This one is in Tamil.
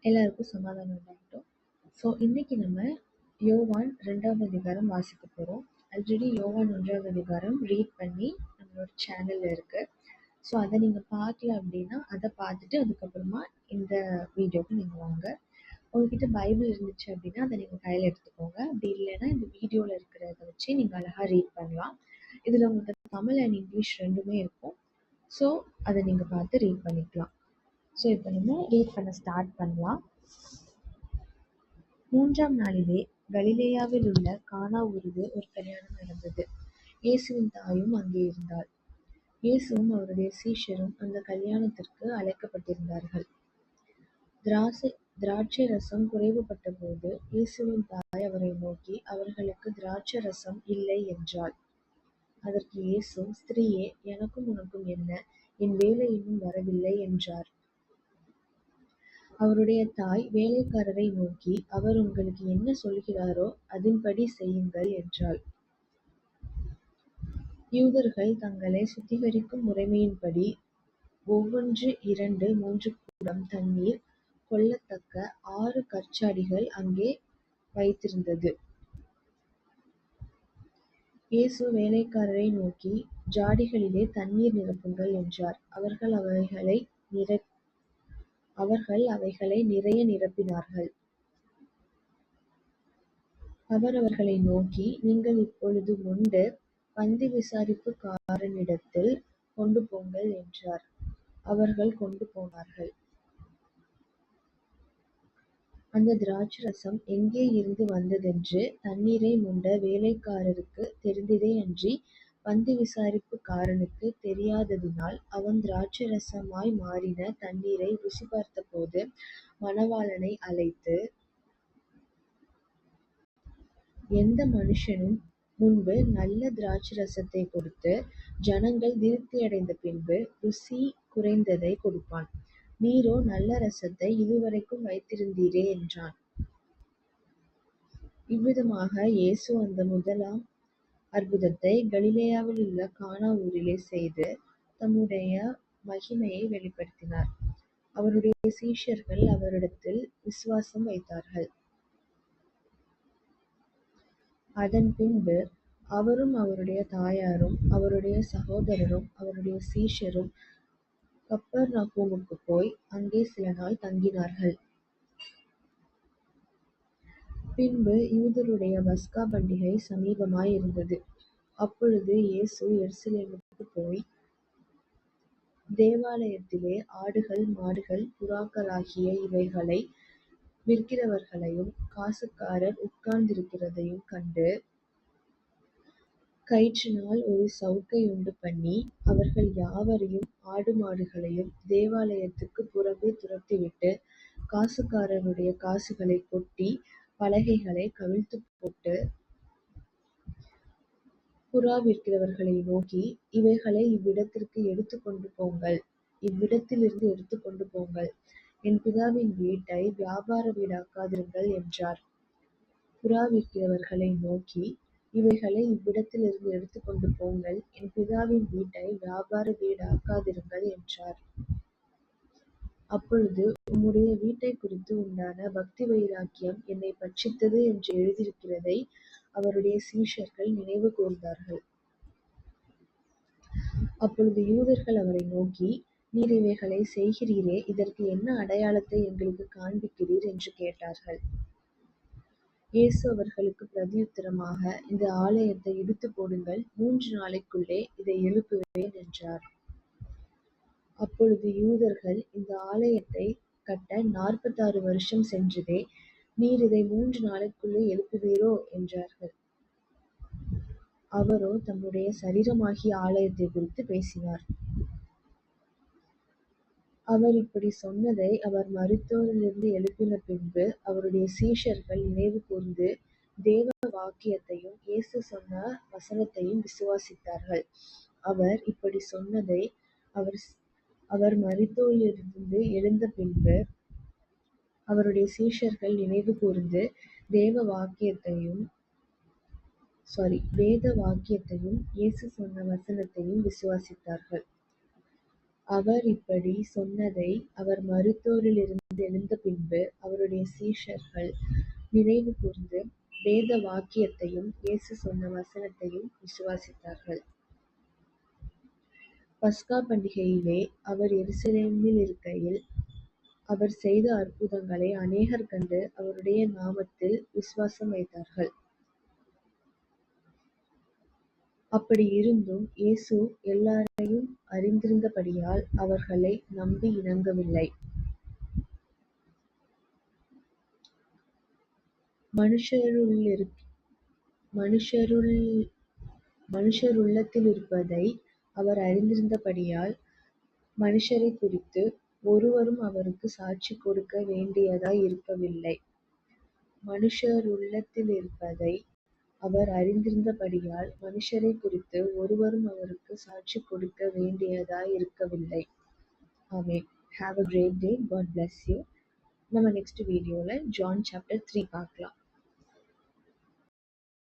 எல்லாருக்கும் சமாதானம் உண்டாகட்டும். ஸோ இன்னைக்கு நம்ம யோவான் 2வது அதிகாரம் வாசிக்க போகிறோம். ஆல்ரெடி யோவான் 1வது அதிகாரம் ரீட் பண்ணி நம்மளோட சேனலில் இருக்குது. ஸோ அதை நீங்கள் பார்க்கல அப்படின்னா அதை பார்த்துட்டு அதுக்கப்புறமா இந்த வீடியோக்கு நீங்கள் வாங்க. உங்ககிட்ட பைபிள் இருந்துச்சு அப்படின்னா அதை நீங்கள் கையில் எடுத்துக்கோங்க. அப்படி இல்லைன்னா இந்த வீடியோவில் இருக்கிறத வச்சு நீங்கள் அழகாக ரீட் பண்ணலாம். இதில் உங்களுக்கு தமிழ் அண்ட் இங்கிலீஷ் ரெண்டுமே இருக்கும். ஸோ அதை நீங்கள் பார்த்து ரீட் பண்ணிக்கலாம். ஸோ இப்போ நம்ம ரீட் பண்ண ஸ்டார்ட் பண்ணலாம். 3ஆம் நாளிலே கலிலேயாவில் உள்ள கானா ஊரிலே ஒரு கல்யாணம் நடந்தது. இயேசுவின் தாயும் அங்கே இருந்தாள். இயேசுவும் அவருடைய சீஷரும் அந்த கல்யாணத்திற்கு அழைக்கப்பட்டிருந்தார்கள். திராட்சை ரசம் குறைவுபட்டபோது இயேசுவின் தாய் அவரை நோக்கி, அவர்களுக்கு திராட்சை ரசம் இல்லை என்றாள். அதற்கு இயேசு, ஸ்திரீயே, எனக்கும் உனக்கும் என்ன? என் வேலை இன்னும் வரவில்லை என்றார். அவருடைய தாய் வேலைக்காரரை நோக்கி, அவர் உங்களுக்கு என்ன சொல்கிறாரோ அதின்படி செய்யுங்கள் என்றாள். யூதர்கள் தங்களை சுத்திகரிக்கும் முறைமையின்படி ஒவ்வொன்று 2-3 குடம் தண்ணீர் கொள்ளத்தக்க 6 கற்சாடிகள் அங்கே வைத்திருந்தது. இயேசு வேலைக்காரரை நோக்கி, ஜாடிகளிலே தண்ணீர் நிரப்புங்கள் என்றார். அவர்கள் அவைகளை நிறைய நிரப்பினார்கள். அவர் அவர்களை நோக்கி, நீங்கள் இப்பொழுது மொண்டு பந்தி விசாரிப்புக்காரனிடத்தில் கொண்டு போங்கள் என்றார். அவர்கள் கொண்டு போனார்கள். அந்த திராட்சரசம் எங்கே இருந்து வந்ததென்று தண்ணீரை மொண்ட வேலைக்காரருக்கு தெரிந்ததே அன்றி பந்தி விசாரிப்புக்காரனுக்கு தெரியாததினால், அவன் திராட்சரசமாய் மாறின தண்ணீரை ருசி பார்த்தபோது மணவாளனை அழைத்து, எந்த மனுஷனும் முன்பு நல்ல திராட்சரசத்தை கொடுத்து ஜனங்கள் திருப்தியடைந்த பின்பு ருசி குறைந்ததை கொடுப்பான். நீரோ நல்ல ரசத்தை இதுவரைக்கும் வைத்திருந்தீரே என்றான். இவ்விதமாக இயேசு அந்த முதலாம் அற்புதத்தை கலிலேயாவில் உள்ள கானா ஊரிலே செய்து தம்முடைய மகிமையை வெளிப்படுத்தினார். அவருடைய சீஷர்கள் அவரிடத்தில் விசுவாசம் வைத்தார்கள். அதன் பின்பு அவரும் அவருடைய தாயாரும் அவருடைய சகோதரரும் அவருடைய சீஷரும் கப்பர்நகூமுக்கு போய் அங்கே சில நாள் தங்கினார்கள். பின்பு யூதருடைய பஸ்கா பண்டிகை சமீபமாய் இருந்தது. அப்பொழுது இயேசு எருசலேமுக்கு போய் தேவாலயத்திலே ஆடுகள் மாடுகள் புறாக்களாகிய இவைகளை விற்கிறவர்களையும் காசுக்காரர் உட்கார்ந்திருக்கிறதையும் கண்டு, கயிற்றினால் ஒரு சவுக்கை உண்டு பண்ணி அவர்கள் யாவரையும் ஆடு மாடுகளையும் தேவாலயத்துக்குப் புறம்பே துரத்திவிட்டு காசுக்காரருடைய காசுகளைக் கொட்டி பலகைகளைக் கவிழ்த்துப் போட்டு புறா விற்கிறவர்களை நோக்கி, இவைகளை இவ்விடத்திலிருந்து எடுத்துக்கொண்டு போங்கள். என் பிதாவின் வீட்டை வியாபார வீடாக்காதிருங்கள் என்றார். புறா விற்கிறவர்களை நோக்கி, இவைகளை இவ்விடத்திலிருந்து எடுத்துக்கொண்டு போங்கள். என் பிதாவின் வீட்டை வியாபார வீடாக்காதிருங்கள் என்றார். அப்பொழுது, உம்முடைய வீட்டைக் குறித்து உண்டான பக்தி வைராக்கியம் என்னைப் பட்சித்தது என்று எழுதியிருக்கிறதை அவருடைய சீஷர்கள் நினைவு கூர்ந்தார்கள். அப்பொழுது யூதர்கள் அவரை நோக்கி, நீர் இவைகளைச் செய்கிறீரே, இதற்கு என்ன அடையாளத்தை எங்களுக்குக் காண்பிக்கிறீர் என்று கேட்டார்கள். இயேசு அவர்களுக்குப் பிரதியுத்தரமாக, இந்த ஆலயத்தை இடித்துப் போடுங்கள், 3 நாளைக்குள்ளே இதை எழுப்புவேன் என்றார். அப்பொழுது யூதர்கள், இந்த ஆலயத்தைக் கட்ட 46 வருஷம் சென்றதே, நீர் இதை 3 நாளைக்குள்ளே எழுப்புவீரோ என்றார்கள். அவரோ தம்முடைய சரீரமாகிய ஆலயத்தைக் குறித்துப் பேசினார். அவர் இப்படிச் சொன்னதை அவர் மரித்தோரிலிருந்து எழுப்பின பின்பு அவருடைய சீஷர்கள் நினைவு கூர்ந்து தேவ வாக்கியத்தையும் இயேசு சொன்ன வசனத்தையும் விசுவாசித்தார்கள். அவர் இப்படிச் சொன்னதை அவர் மரித்தோரிலிருந்து எழுந்த பின்பு அவருடைய சீஷர்கள் நினைவு கூர்ந்து வேத வாக்கியத்தையும் இயேசு சொன்ன வசனத்தையும் விசுவாசித்தார்கள். அவர் இப்படிச் சொன்னதை அவர் மரித்தோரிலிருந்து மரித்தோரிலிருந்து எழுந்த பின்பு அவருடைய சீஷர்கள் நினைவு கூர்ந்து வேத வாக்கியத்தையும் இயேசு சொன்ன வசனத்தையும் விசுவாசித்தார்கள். பஸ்கா பண்டிகையிலே அவர் எருசலேமில் இருக்கையில் அவர் செய்த அற்புதங்களை அநேகர் கண்டு அவருடைய நாமத்தில் விசுவாசம் வைத்தார்கள். அப்படி இருந்தும் இயேசு எல்லாரையும் அறிந்திருந்தபடியால் அவர்களை நம்பி இணங்கவில்லை. மனுஷருள்ளத்திலிருப்பதை அவர் அறிந்திருந்தபடியால் மனுஷரைக் குறித்து ஒருவரும் அவருக்குச் சாட்சி கொடுக்க வேண்டியதாய் இருக்கவில்லை. மனுஷருள்ளத்திலிருப்பதை அவர் அறிந்திருந்தபடியால் மனுஷரைக் குறித்து ஒருவரும் அவருக்குச் சாட்சி கொடுக்க வேண்டியதாய் இருக்கவில்லை. ஆமென். Have a great day. God bless you. நம்ம நெக்ஸ்ட் வீடியோல John chapter 3 பார்க்கலாம்.